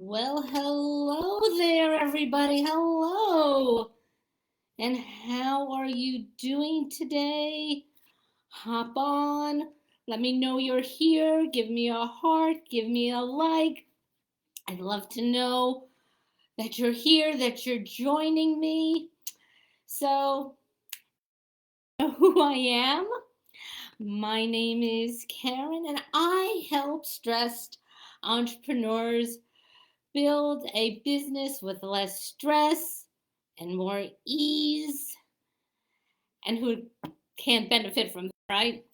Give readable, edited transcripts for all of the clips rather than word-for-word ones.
Well, hello there, everybody. Hello. And how are you doing today? Hop on. Let me know you're here. Give me a heart. Give me a like. I'd love to know that you're here, that you're joining me. So, you know who I am? My name is Karen, and I help stressed entrepreneurs build a business with less stress and more ease, and who can't benefit from that, right?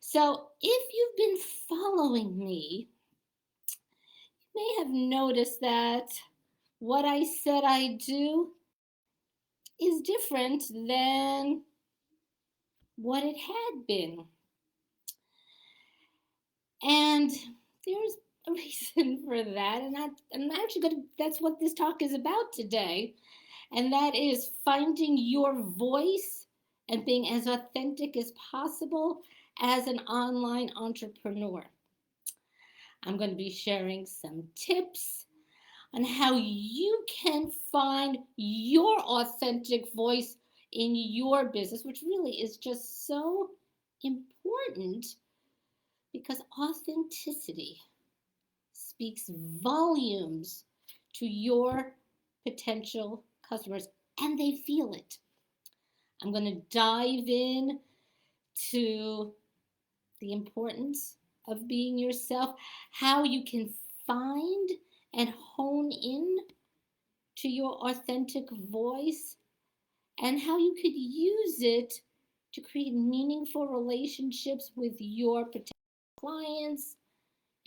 So, if you've been following me, you may have noticed that what I said I do is different than what it had been. And there's a reason for that. And I'm actually going to, that's what this talk is about today. And that is finding your voice and being as authentic as possible as an online entrepreneur. I'm going to be sharing some tips on how you can find your authentic voice in your business, which really is just so important because authenticity speaks volumes to your potential customers and they feel it. I'm going to dive in to the importance of being yourself, how you can find and hone in to your authentic voice, and how you could use it to create meaningful relationships with your potential clients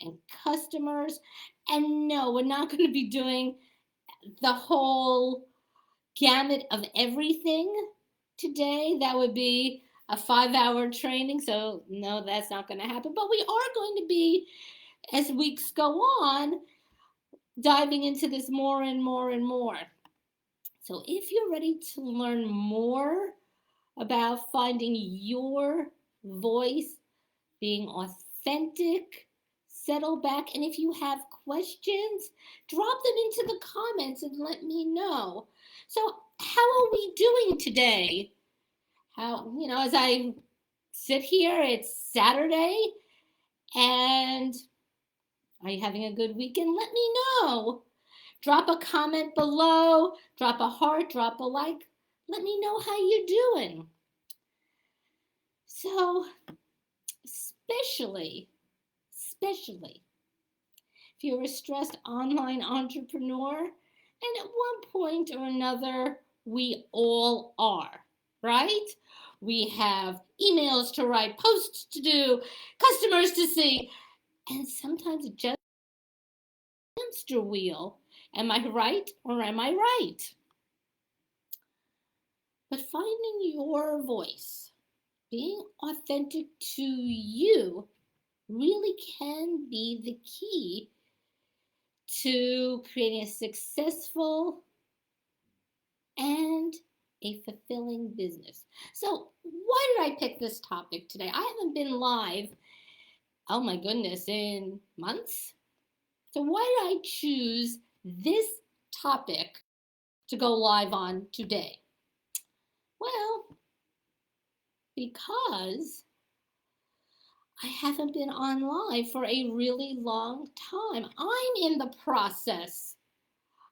and customers. And no, we're not going to be doing the whole gamut of everything today. That would be a 5-hour training. So, no, that's not going to happen. But we are going to be, as weeks go on, diving into this more and more and more. So, if you're ready to learn more about finding your voice, being authentic, settle back. And if you have questions, drop them into the comments and let me know. So, how are we doing today? As I sit here, it's Saturday, and are you having a good weekend? Let me know. Drop a comment below, drop a heart, drop a like. Let me know how you're doing. So, especially if you're a stressed online entrepreneur, and at one point or another, we all are, right? We have emails to write, posts to do, customers to see, and sometimes just a hamster wheel. Am I right or am I right? But finding your voice, being authentic to you, really can be the key to creating a successful and a fulfilling business. So, why did I pick this topic today? I haven't been live, oh my goodness, in months. So, why did I choose this topic to go live on today? Well, because I haven't been on live for a really long time. I'm in the process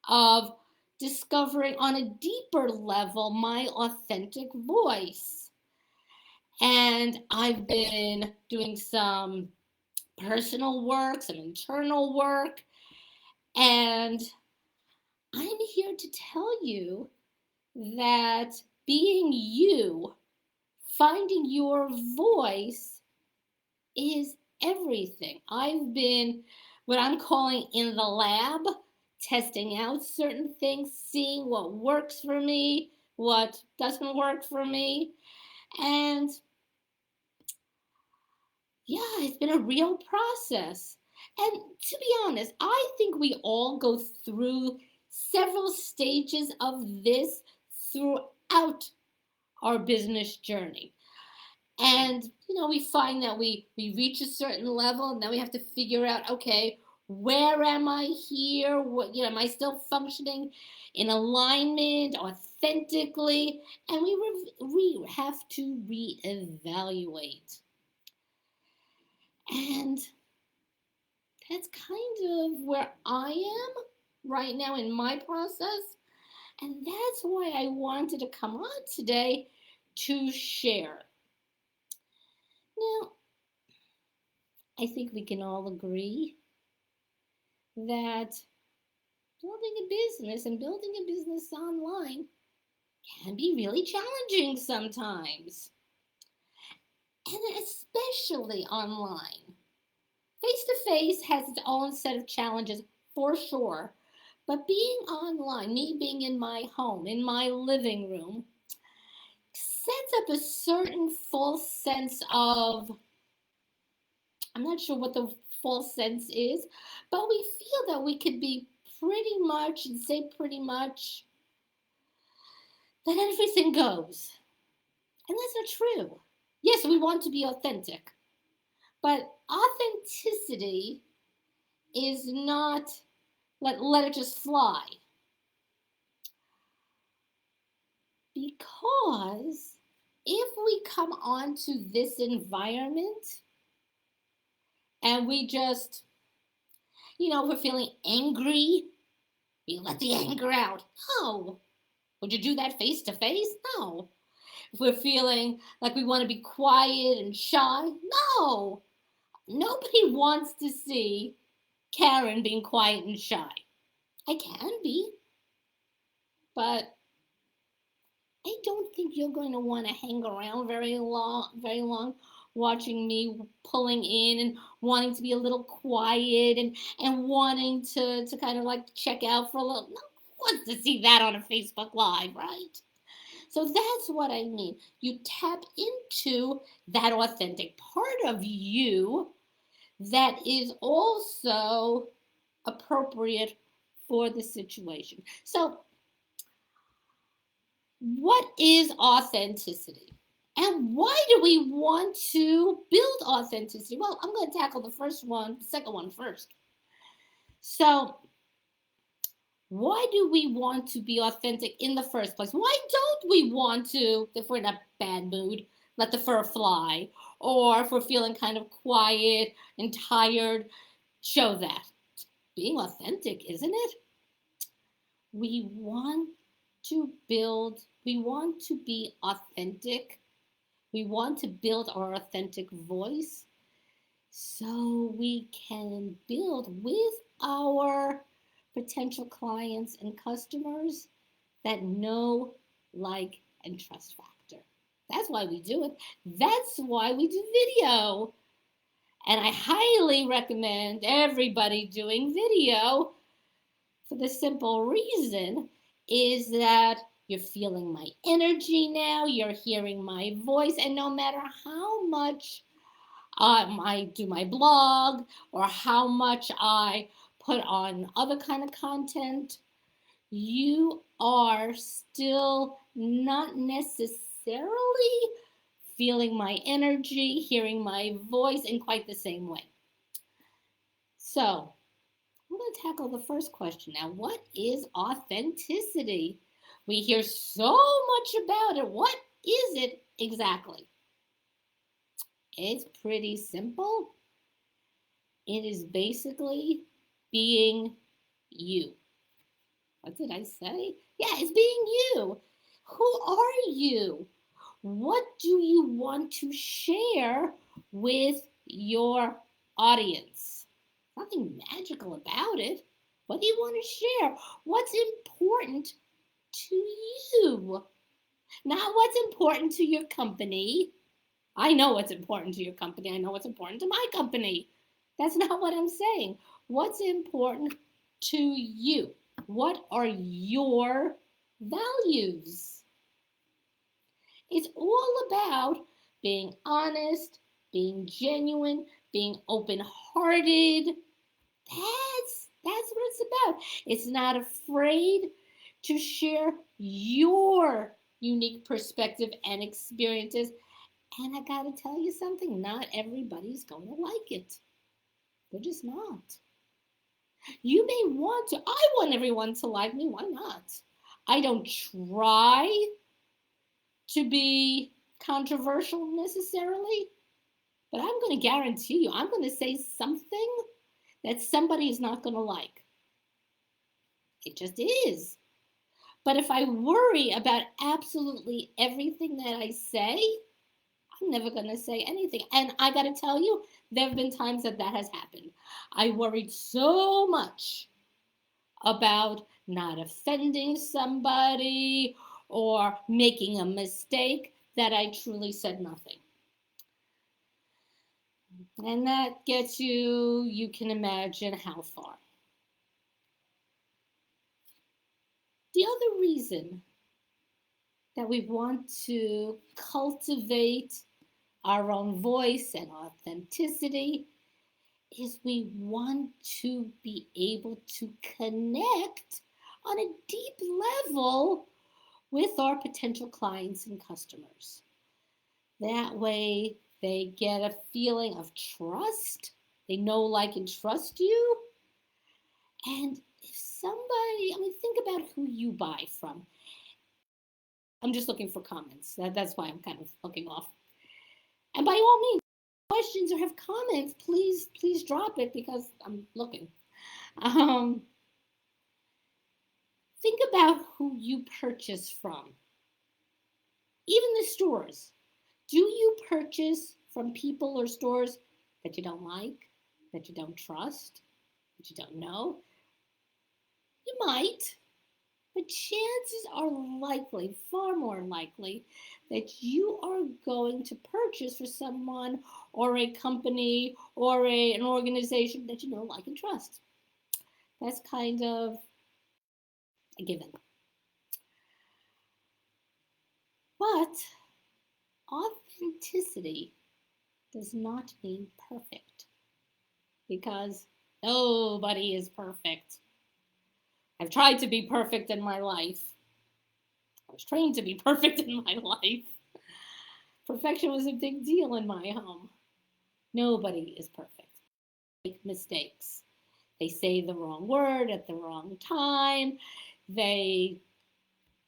of discovering on a deeper level my authentic voice. And I've been doing some personal work, some internal work, and I'm here to tell you that being you, finding your voice is everything. I've been what I'm calling in the lab, testing out certain things, seeing what works for me, what doesn't work for me. And yeah, it's been a real process. And to be honest, I think we all go through several stages of this throughout our business journey. And we find that we reach a certain level and then we have to figure out, okay, Where am I here? What, am I still functioning in alignment, authentically? And we have to reevaluate. And that's kind of where I am right now in my process. And that's why I wanted to come on today to share. Now, I think we can all agree that building a business and building a business online can be really challenging sometimes, and especially online. Face to face has its own set of challenges for sure, but being online, me being in my home, in my living room, sets up a certain false sense of, I'm not sure what the false sense is, but we feel that we could be pretty much and say pretty much that everything goes. And that's not true. Yes, we want to be authentic, but authenticity is not let it just fly. Because if we come onto this environment and we just, we're feeling angry, we let the anger out. No. Would you do that face to face? No. If we're feeling like we want to be quiet and shy, no. Nobody wants to see Karen being quiet and shy. I can be, but I don't think you're going to want to hang around very long, watching me pulling in and wanting to be a little quiet and wanting to kind of like check out for a little. No one wants to see that on a Facebook Live, right? So that's what I mean. You tap into that authentic part of you that is also appropriate for the situation. So, what is authenticity? And why do we want to build authenticity? Well, I'm going to tackle the second one first. So, why do we want to be authentic in the first place? Why don't we want to, if we're in a bad mood, let the fur fly? Or if we're feeling kind of quiet and tired, show that. Being authentic, isn't it? We want we want to be authentic. We want to build our authentic voice so we can build with our potential clients and customers that know, like, and trust factor. That's why we do it. That's why we do video. And I highly recommend everybody doing video for the simple reason is that you're feeling my energy now, you're hearing my voice, and no matter how much I do my blog or how much I put on other kind of content, you are still not necessarily feeling my energy, hearing my voice in quite the same way. So, I'm going to tackle the first question now. What is authenticity? We hear so much about it. What is it exactly? It's pretty simple. It is basically being you. What did I say? Yeah, it's being you. Who are you? What do you want to share with your audience? Nothing magical about it. What do you want to share? What's important to you? Not what's important to your company. I know what's important to your company. I know what's important to my company. That's not what I'm saying. What's important to you? What are your values? It's all about being honest, being genuine, being open-hearted. That's what it's about. It's not afraid to share your unique perspective and experiences. And I gotta tell you something, not everybody's going to like it. They're just not. You may want to. I want everyone to like me. Why not? I don't try to be controversial necessarily, but I'm going to guarantee you, I'm going to say something that somebody is not going to like. It just is. But if I worry about absolutely everything that I say, I'm never going to say anything. And I got to tell you, there have been times that that has happened. I worried so much about not offending somebody or making a mistake that I truly said nothing. And that gets you, you can imagine how far. The other reason that we want to cultivate our own voice and authenticity is we want to be able to connect on a deep level with our potential clients and customers. That way, they get a feeling of trust. They know, like, and trust you. And if somebody, I mean, think about who you buy from. I'm just looking for comments. That's why I'm kind of looking off. And by all means, questions or have comments, please drop it because I'm looking. Um, think about who you purchase from. Even the stores. Do you purchase from people or stores that you don't like, that you don't trust, that you don't know? You might, but chances are likely, far more likely, that you are going to purchase for someone or a company or an organization that you know, like, and trust. That's kind of a given. But authenticity does not mean perfect because nobody is perfect. I've tried to be perfect in my life. I was trained to be perfect in my life. Perfection was a big deal in my home. Nobody is perfect. Make mistakes. They say the wrong word at the wrong time. They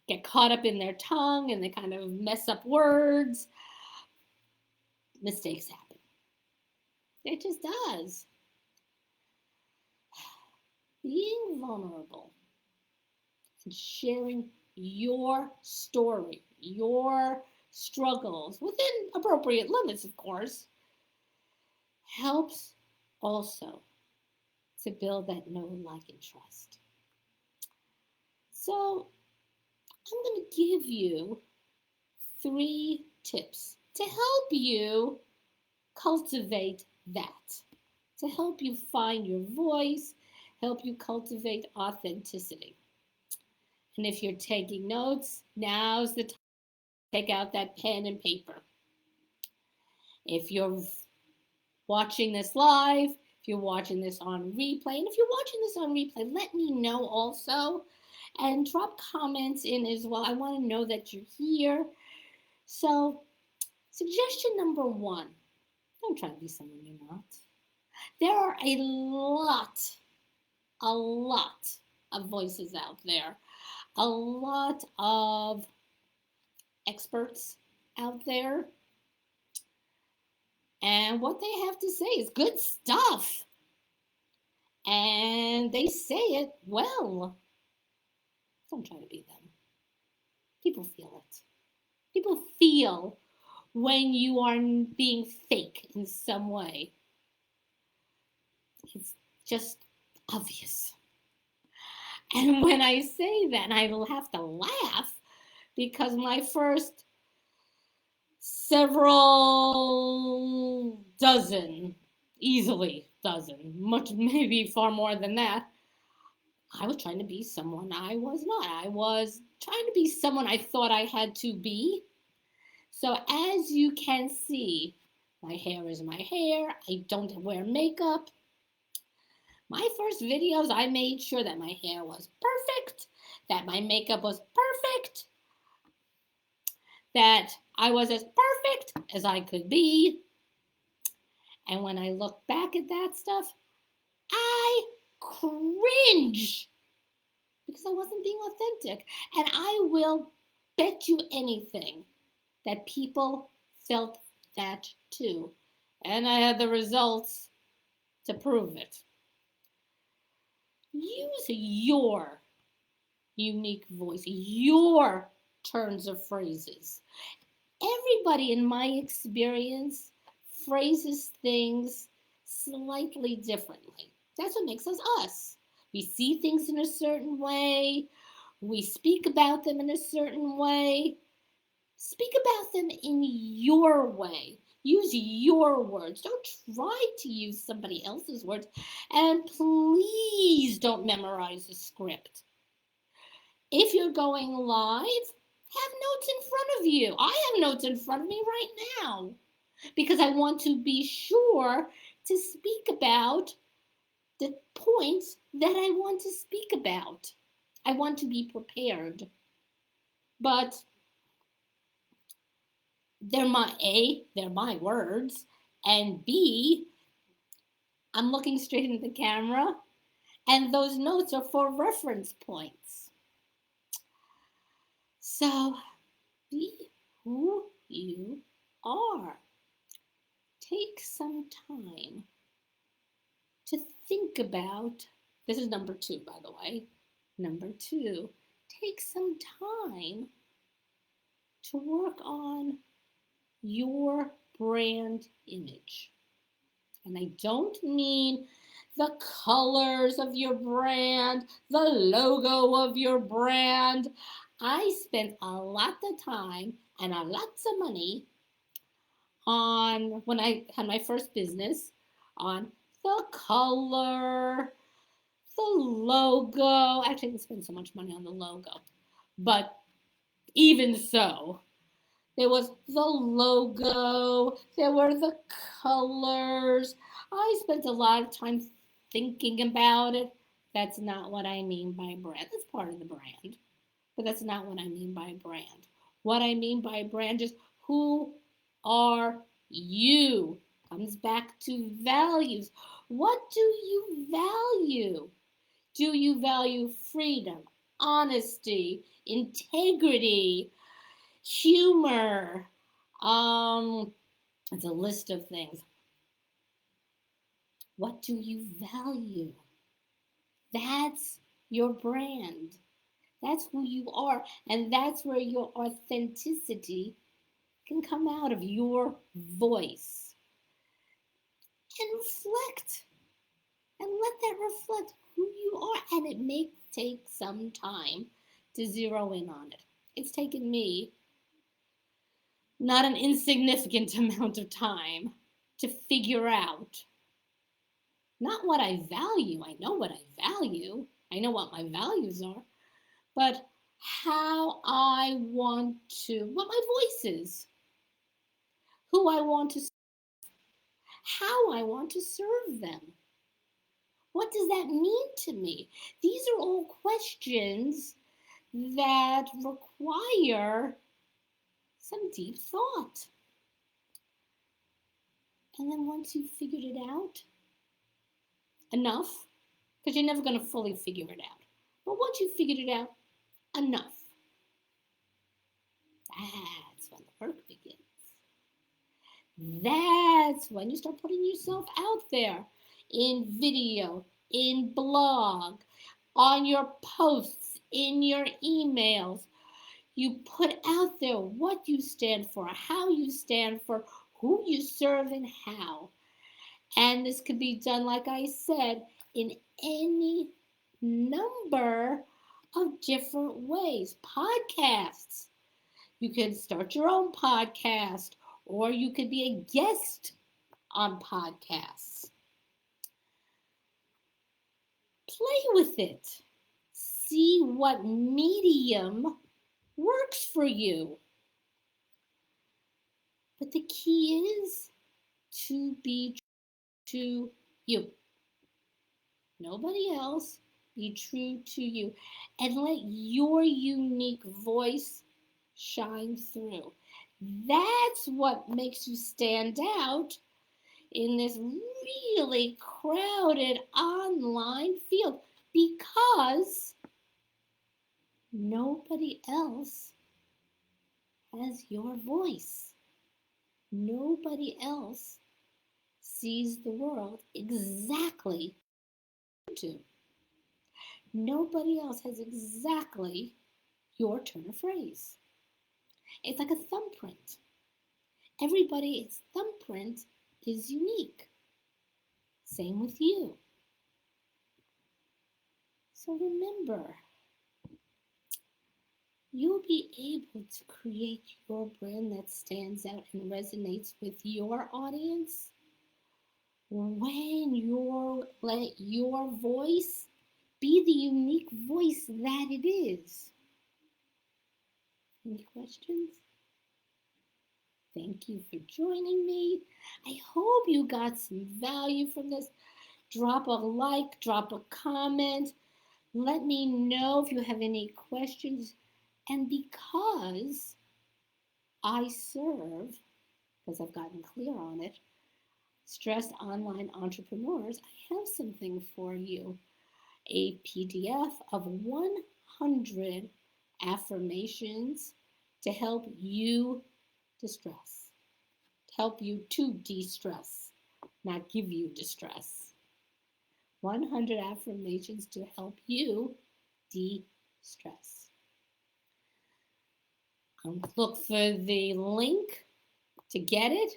get caught up in their tongue and they kind of mess up words. Mistakes happen. It just does. Being vulnerable and sharing your story, your struggles, within appropriate limits, of course, helps also to build that know, like, and trust. So I'm going to give you 3 tips to help you cultivate that, to help you find your voice, help you cultivate authenticity. And if you're taking notes, now's the time to take out that pen and paper. If you're watching this live, if you're watching this on replay, and if you're watching this on replay, let me know also and drop comments in as well. I want to know that you're here. So, suggestion number 1, don't try to be someone you're not. There are a lot of voices out there, a lot of experts out there. And what they have to say is good stuff. And they say it well. Don't try to be them. People feel it. People feel when you are being fake in some way. It's just obvious. And when I say that, and I will have to laugh because my first several dozen, easily dozen, much maybe far more than that, I was trying to be someone I was not. I was trying to be someone I thought I had to be. So as you can see, my hair is my hair. I don't wear makeup. My first videos, I made sure that my hair was perfect, that my makeup was perfect, that I was as perfect as I could be. And when I look back at that stuff, I cringe because I wasn't being authentic. And I will bet you anything that people felt that too. And I had the results to prove it. Use your unique voice, your turns of phrases. Everybody, in my experience, phrases things slightly differently. That's what makes us us. We see things in a certain way, we speak about them in a certain way. Speak about them in your way. Use your words. Don't try to use somebody else's words. And please don't memorize the script. If you're going live, have notes in front of you. I have notes in front of me right now because I want to be sure to speak about the points that I want to speak about. I want to be prepared. But they're my words, and B, I'm looking straight into the camera, and those notes are for reference points. So be who you are. Take some time to think about, this is number 2, by the way. Number 2, take some time to work on your brand image. And I don't mean the colors of your brand, the logo of your brand. I spent a lot of time and a lots of money on, when I had my first business, on the color, the logo. Actually, I didn't spend so much money on the logo, but even so, there was the logo, there were the colors. I spent a lot of time thinking about it. That's not what I mean by brand. That's part of the brand, but that's not what I mean by brand. What I mean by brand is who are you? Comes back to values. What do you value? Do you value freedom, honesty, integrity, humor? It's a list of things. What do you value? That's your brand. That's who you are. And that's where your authenticity can come out of your voice. And reflect. And let that reflect who you are. And it may take some time to zero in on it. It's taken me not an insignificant amount of time to figure out not what I value. I know what I value. I know what my values are. But how I want to, what my voice is, who I want to, how I want to serve them. What does that mean to me? These are all questions that require some deep thought. And then once you've figured it out enough, because you're never going to fully figure it out, but once you've figured it out enough, that's when the work begins. That's when you start putting yourself out there in video, in blog, on your posts, in your emails. You put out there what you stand for, how you stand for, who you serve, and how. And this could be done, like I said, in any number of different ways. Podcasts. You can start your own podcast, or you could be a guest on podcasts. Play with it. See what medium works for you. But the key is to be true to you. Nobody else. Be true to you. And let your unique voice shine through. That's what makes you stand out in this really crowded online field because nobody else has your voice. Nobody else sees the world exactly as you do. Nobody else has exactly your turn of phrase. It's like a thumbprint. Everybody's thumbprint is unique. Same with you. So remember, you'll be able to create your brand that stands out and resonates with your audience when you let your voice be the unique voice that it is. Any questions? Thank you for joining me. I hope you got some value from this. Drop a like, drop a comment. Let me know if you have any questions. And because I serve, because I've gotten clear on it, stressed online entrepreneurs, I have something for you, a PDF of 100 affirmations to help you distress, to help you to de-stress, not give you distress. 100 affirmations to help you de-stress. Look for the link to get it.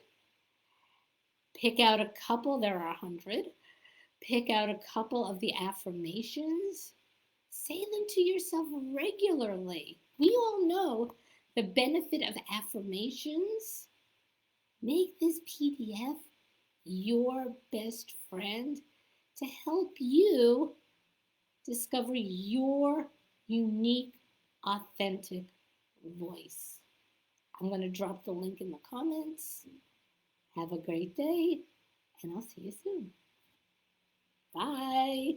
Pick out a couple, there are 100. Pick out a couple of the affirmations. Say them to yourself regularly. We all know the benefit of affirmations. Make this PDF your best friend to help you discover your unique, authentic voice. I'm going to drop the link in the comments. Have a great day, and I'll see you soon. Bye.